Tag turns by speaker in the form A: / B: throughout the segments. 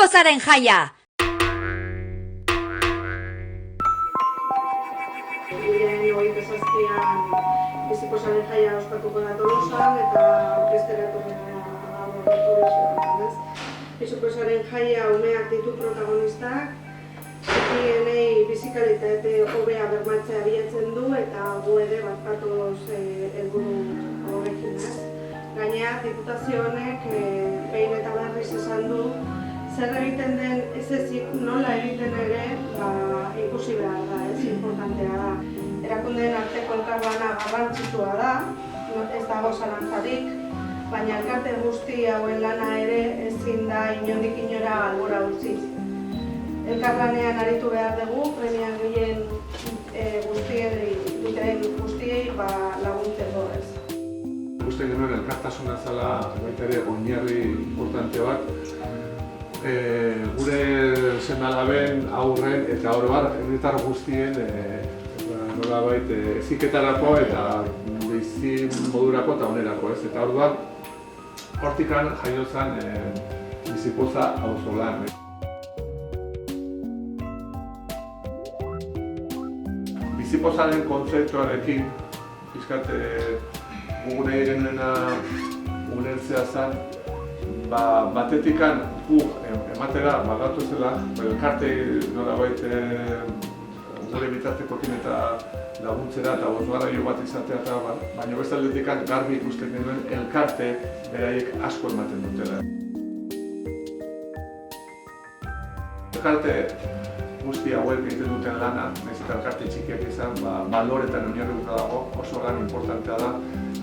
A: Bizipozaren jaia!
B: Hogeita zazpian Bizipozaren jaia ospatuko da Tolosan eta orkestera Bizipozaren jaia umeak ditu protagonistak, txikienei bizikalitate hobea bermatzea bilatzen du eta gu ere bat gatoz helburu horrekin. Gainera, Diputazio honek behin eta berriz esan du zer egiten den ez ezik nola egiten ere ikusi behar da, importantea da. Erakundeen arteko elkarlana garrantzitsua da, ez dago zalantzarik, baina elkarte guzti hauen lana ere ezin da inondik inora albora utzi. Elkarlanean aritu behar dugu, premian gehien guztiei laguntzeko ez.
C: Uste genuen elkartasuna zela baita ere oinarri importante bat. Gure seme-alaben, haurren eta oro har herritar guztien nolabait heziketarako eta bizi modurako eta onerako, ez? Eta orduan hortikan jaio zen Bizipoza auzolan. Bizipozaren kontzeptuarekin pixkat gure genuena ulertzea zen, batetikan ematera bagatu zela, elkarte nolabait gure bitartekoekin eta laguntzera eta bosgarraio bat izatea eta baina bestaldetik garbi ikusten genuen elkarte beraiek asko ematen dutela. Elkarte guzti hauek egiten duten lana, nahiz eta elkarte txikiak izan, baloretan oinarrituta dago, oso lan importantea da,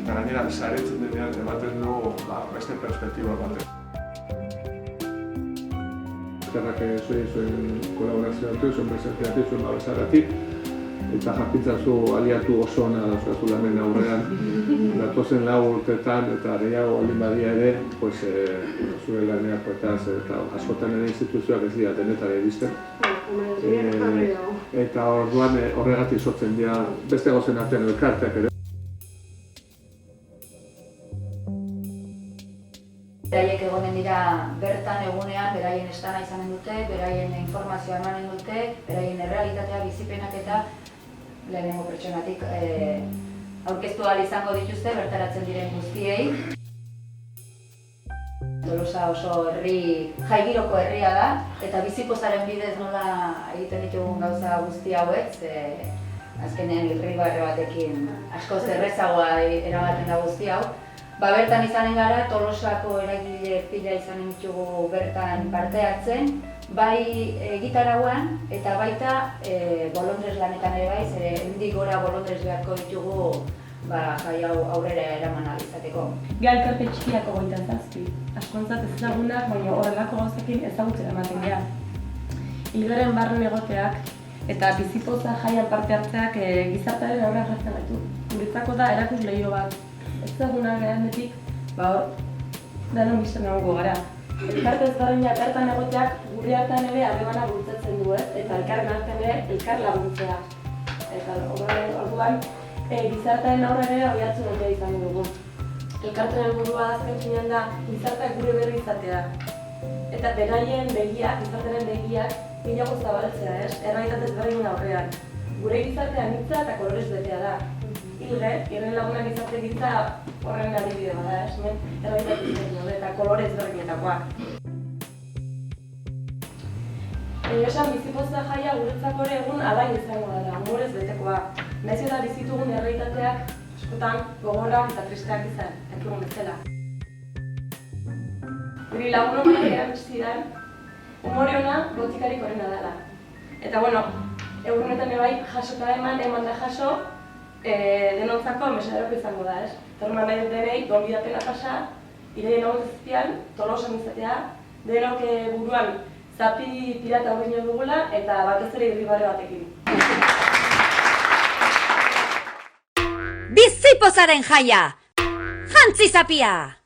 C: eta gainera saretzen denean ematen du beste perspektiba batek. Eskerrak zuen kolaborazioatik, zuen presentziatik, zuen babesagatik, eta jakintzazu aliatu oso ona dauzkazu lanen aurrean. Datozen 4 urteetan eta gehiago baldin badia ere, zure laneako eta askotan ere instituzioak ez dira denetara iristen. Eta orduan horregatik sortzen dira beste gauzen artean elkarteak ere.
D: Beraiek egonen dira bertan egunean, beraien estana izanen dute, beraien informazioa emanen dute, beraien errealitatea, bizipenak eta lehenengo pertsonatik aurkeztu ahal izango dituzte bertaratzen diren guztiei. Tolosa oso jaigiroko herria da, eta Bizipozaren bidez nola egiten ditugun gauza guzti hauek, azkenean irribarre batekin askoz errezagoa eramaten da guzti hau. Bertan izanen gara, Tolosako eragile pila izanen ditugu bertan parte hartzen, bai gitarauan eta baita bolondrez lanetan ere bai, zere hendik gora bolondrez beharko ditugu jai hau aurrera eraman ahal izateko.
E: Ga elkarte txikiako 27, askontzat ezagunak, baina horrelako gauzekin ezagutzera ematen gara. Hilgaren barren egoteak eta Bizipoza jaian parte hartzeak gizartearen aurrean jartzen gaitu. Guretzako da erakus lehio bat. Ezagunak gerandetik, hor, denon bizten egongo gara. Elkarte ezberdinak bertan egoteak gure hartan ere harremana bultzatzen du, eta elkarren artean ere elkar laguntzea. Eta orduan, gizartearen aurrean ere abiatzen dute izango dugu. Elkartaren helburua azken finean da gizarteak gure berri izatea. Eta beraien begiak, gizartearen begiak, gehiago zabaltzea, errealitate ezberdinen aurrean. Gure gizartea anitza eta kolorez betea da. Irren lagunak gizarte gitza horren adibide bada, errealitate ezberdin eta kolore ezberdinetakoak. Esan Bizipoza jaia guretzako ere egun alain izango dela, humorez betekoa. Nahiz eta bizitugun errealitateak askotan gogorrak eta tristeak izan, dakigun bezala. Guri lagun honek erabizidan, humore hona gotikarik horrena dela. Eta egunetan ebai jasota eman da jaso, denontzako mesaderako izango da, Torman nahi denei, gonbidapena pasa, ireien agotezpian, Tolosan izatea, denok buruan zapi pirata horreino dugula eta batez ere irribarre batekin.
A: Bizipozaren jaia! Jantzi zapia!